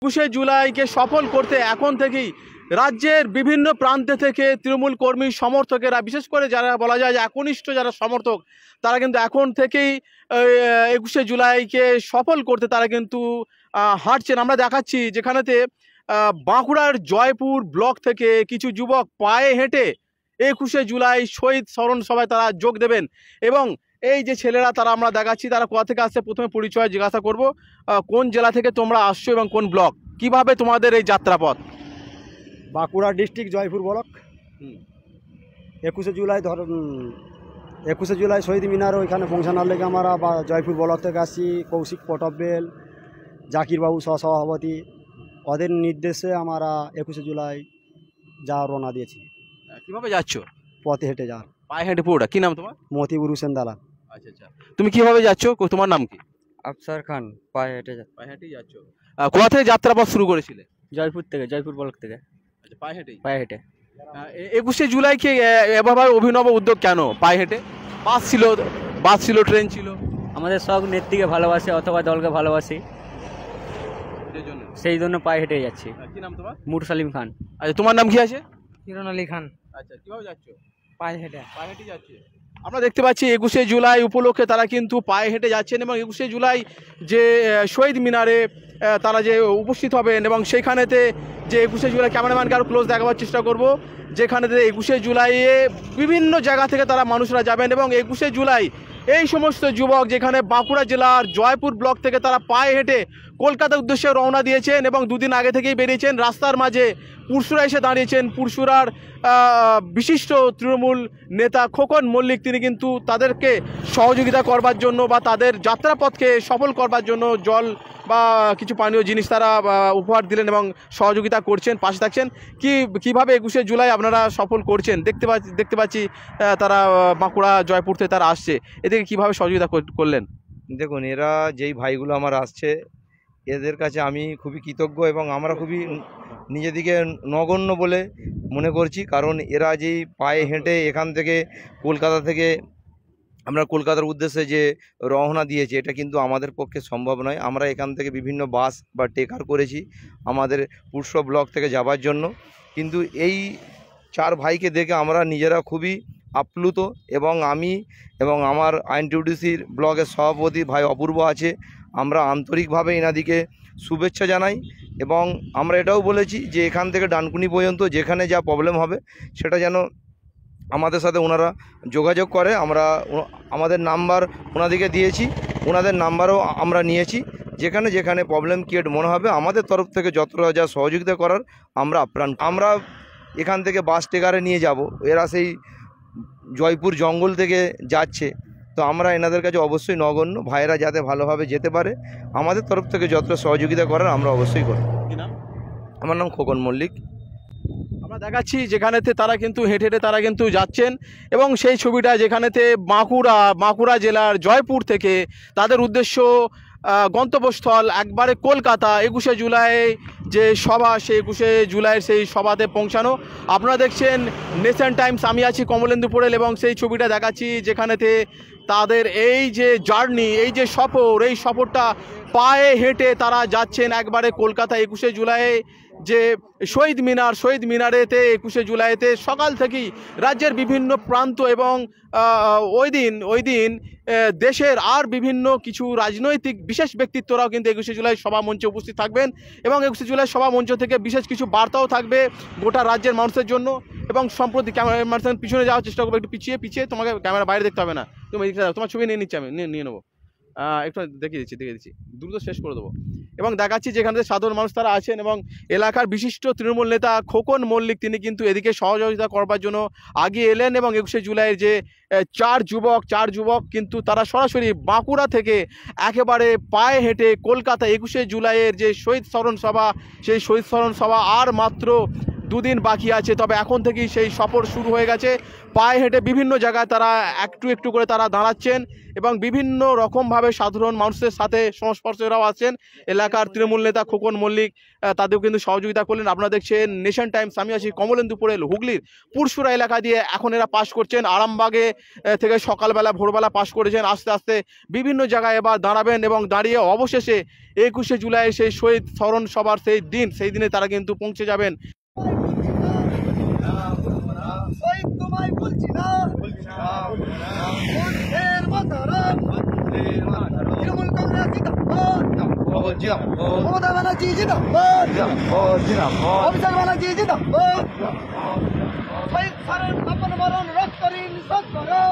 একুশে জুলাইকে সফল করতে এখন থেকেই রাজ্যের বিভিন্ন প্রান্তে থেকে তৃণমূল কর্মী সমর্থকেরা, বিশেষ করে যারা বলা যায় যে একনিষ্ঠ যারা সমর্থক, তারা কিন্তু এখন থেকেই একুশে জুলাইকে সফল করতে তারা কিন্তু হাঁটছেন। আমরা দেখাচ্ছি যেখানেতে বাঁকুড়ার জয়পুর ব্লক থেকে কিছু যুবক পায়ে হেঁটে একুশে জুলাই শহীদ স্মরণ সভায় তারা যোগ দেবেন। এবং এই যে ছেলেরা তারা আমরা দেখাচ্ছি তারা কোথা থেকে আসছে, প্রথমে পরিচয় জিজ্ঞাসা করব। কোন জেলা থেকে তোমরা আসছো এবং কোন ব্লক, কিভাবে তোমাদের এই যাত্রাপথ? Bankura district Joypur block. 21শে জুলাই শহীদ মিনার ওইখানে পৌঁছানোর লেগে আমরা জয়পুর ব্লক থেকে আসছি। কৌশিক পটবেল, জাকিরবাবু সহসভাপতি, ওদের নির্দেশে আমরা 21শে জুলাই যা রওনা দিয়েছি। কিভাবে যাচ্ছ? পথে হেঁটে যাওয়ার। পায়ে হেঁটে পুরোটা? কি নাম তোমার? মতিবুর হোসেন দালাল। আচ্ছা আচ্ছা, তুমি কিভাবে যাচ্ছ? তোমার নাম কি? আফসার খান। পায়ে হেঁটে পায়ে হেঁটেই যাচ্ছ। কোথা থেকে যাত্রাপথ শুরু করেছিলে? জয়পুর থেকে, জয়পুর ব্লক থেকে। আচ্ছা, পায়ে হেঁটেই? পায়ে হেঁটে। 21শে জুলাইকে এভাবে অভিনব উদ্যোগ কেন? পায়ে হেঁটে? বাস ছিল, ট্রেন ছিল? আমাদের সব নেত্রীকে ভালোবাসে অথবা দলকে ভালোবাসি, সেই জন্য পায়ে হেঁটে যাচ্ছি। কি নাম তোমার? মুরসালিম খান। আচ্ছা, তোমার নাম কি আছে? হিরণ আলী খান। আচ্ছা, কিভাবে যাচ্ছ? পায়ে হেঁটে। পায়ে হেঁটে যাচ্ছে। আমরা দেখতে পাচ্ছি 21শে জুলাই উপলক্ষে তারা কিন্তু পায়ে হেঁটে যাচ্ছেন এবং 21শে জুলাই যে শহীদ মিনারে তারা যে উপস্থিত হবেন এবং সেইখানেতে যে 21শে জুলাই, ক্যামেরাম্যানকে আরও ক্লোজ দেখাবার চেষ্টা করব, যেখানেতে 21শে জুলাইয়ে বিভিন্ন জায়গা থেকে তারা মানুষরা যাবেন এবং 21শে জুলাই এই সমস্ত যুবক যেখানে বাঁকুড়া জেলার জয়পুর ব্লক থেকে তারা পায়ে হেঁটে কলকাতার উদ্দেশ্যে রওনা দিয়েছেন এবং দুদিন আগে থেকেই বেরিয়েছেন। রাস্তার মাঝে পুরসুরা এসে দাঁড়িয়েছেন। পুরসুরার বিশিষ্ট তৃণমূল নেতা খোকন মল্লিক, তিনি কিন্তু তাদেরকে সহযোগিতা করবার জন্য বা তাদের যাত্রাপথকে সফল করবার জন্য জল বা কিছু পানীয় জিনিস তারা উপহার দিলেন এবং সহযোগিতা করছেন, পাশে থাকছেন। কীভাবে 21শে জুলাই আপনারা সফল করছেন দেখতে পাচ্ছি তারা বাঁকুড়া জয়পুর থেকে তারা আসছে, এদেরকে কীভাবে সহযোগিতা করলেন? দেখুন, এরা যেই ভাইগুলো আমার আসছে এদের কাছে আমি খুবই কৃতজ্ঞ এবং আমরা খুবই নিজেদিকে নগণ্য বলে মনে করছি, কারণ এরা যেই পায়ে হেঁটে এখান থেকে কলকাতা থেকে আমরা কলকাতার উদ্দেশ্যে যে রওনা দিয়েছি, এটা কিন্তু আমাদের পক্ষে সম্ভব নয়। আমরা এখান থেকে বিভিন্ন বাস বা টেকার করেছি আমাদের পুরসু ব্লক থেকে যাবার জন্য, কিন্তু এই 4 ভাইকে দেখে আমরা নিজেরা খুবই আপ্লুত এবং আমি এবং আমার আইএনটিইউসির ব্লকের সভাপতি ভাই অপূর্ব আছে, আমরা আন্তরিকভাবে এনাদিকে শুভেচ্ছা জানাই এবং আমরা এটাও বলেছি যে এখান থেকে ডানকুনি পর্যন্ত যেখানে যা প্রবলেম হবে সেটা যেন আমাদের সাথে ওনারা যোগাযোগ করে। আমরা আমাদের নাম্বার ওনাদেরকে দিয়েছি, ওনাদের নাম্বারও আমরা নিয়েছি। যেখানে যেখানে প্রবলেম ক্রিয়েট মনে হবে আমাদের তরফ থেকে যতটা যা সহযোগিতা করার আমরা আপ্রাণ। আমরা এখান থেকে বাস টেকারে নিয়ে যাব, এরা সেই জয়পুর জঙ্গল থেকে যাচ্ছে, তো আমরা এনাদের কাছে অবশ্যই নগণ্য। ভাইয়েরা যাতে ভালোভাবে যেতে পারে আমাদের তরফ থেকে যতটা সহযোগিতা করার আমরা অবশ্যই করব। আমার নাম খোকন মল্লিক। আমরা দেখাচ্ছি যেখানেতে তারা কিন্তু হেঁটে হেঁটে তারা কিন্তু যাচ্ছেন এবং সেই ছবিটা যেখানেতে বাঁকুড়া জেলার জয়পুর থেকে তাদের উদ্দেশ্য গন্তব্যস্থল একবারে কলকাতা। 21শে জুলাই যে সভা, সেই 21শে জুলাইয়ের সেই সভাতে পৌঁছানো। আপনারা দেখছেন নেশন টাইমস, আমি আছি কমলেন্দু পোড়েল এবং সেই ছবিটা দেখাচ্ছি যেখানেতে তাদের এই যে জার্নি, এই যে সফর, এই সফরটা পায়ে হেঁটে তারা যাচ্ছেন একবারে কলকাতা। 21শে জুলাই যে শহীদ মিনারেতে 21শে জুলাইতে সকাল থেকেই রাজ্যের বিভিন্ন প্রান্ত এবং ওই দিন দেশের আর বিভিন্ন কিছু রাজনৈতিক বিশেষ ব্যক্তিত্বরাও কিন্তু 21শে জুলাই সভা মঞ্চে উপস্থিত থাকবেন এবং 21শে জুলাই সভা মঞ্চ থেকে বিশেষ কিছু বার্তাও থাকবে গোটা রাজ্যের মানুষের জন্য। এবং সম্প্রতি ক্যামেরার পিছনে যাওয়ার চেষ্টা করবো, একটু পিছিয়ে, তোমাকে ক্যামেরা বাইরে দেখতে হবে না, তুমি তোমার ছবি নিয়ে নিচ্ছি, আমি নিয়ে নেবো। একটু দেখিয়ে দিচ্ছি, দ্রুত শেষ করে দেবো। এবং দেখাচ্ছি যেখানে সাধারণ মানুষ তারা আছেন এবং এলাকার বিশিষ্ট তৃণমূল নেতা খোকন মল্লিক, তিনি কিন্তু এদিকে সহযোগিতা করবার জন্য আগিয়ে এলেন এবং 21শে জুলাইয়ের যে 4 যুবক কিন্তু তারা সরাসরি বাঁকুড়া থেকে একেবারে পায়ে হেঁটে কলকাতা 21শে জুলাইয়ের যে শহীদ স্মরণ সভা, সেই শহীদ স্মরণ সভা আর মাত্র দুদিন বাকি আছে, তবে এখন থেকেই সেই সফর শুরু হয়ে গেছে। পায়ে হেঁটে বিভিন্ন জায়গায় তারা একটু একটু করে তারা দাঁড়াচ্ছেন এবং বিভিন্ন রকমভাবে সাধারণ মানুষের সাথে সংস্পর্শেরাও আছেন। এলাকার তৃণমূল নেতা খোকন মল্লিক তাদেরও কিন্তু সহযোগিতা করলেন। আপনারা দেখছেন নেশন টাইমস, আমি আছি কমলেন্দু পোড়েল, হুগলির পুরসুরা এলাকা দিয়ে এখন এরা পাস করছেন। আরামবাগে থেকে সকালবেলা ভোরবেলা পাস করেছেন, আস্তে আস্তে বিভিন্ন জায়গায় এবার দাঁড়াবেন এবং দাঁড়িয়ে অবশেষে 21শে জুলাই সেই শহীদ স্মরণ সভার সেই দিনে তারা কিন্তু পৌঁছে যাবেন। তোমায় বলছি না, বন্ধের মাতারাম, তৃণমূল কংগ্রেস জিন্দাবাদ, মমতা ব্যানার্জি জিন্দাবাদ, অভিষেক ব্যানার্জি জিন্দাবাদ। শহীদ স্মরণ আপন মরণ রক্ত ঋণ শোধ করো,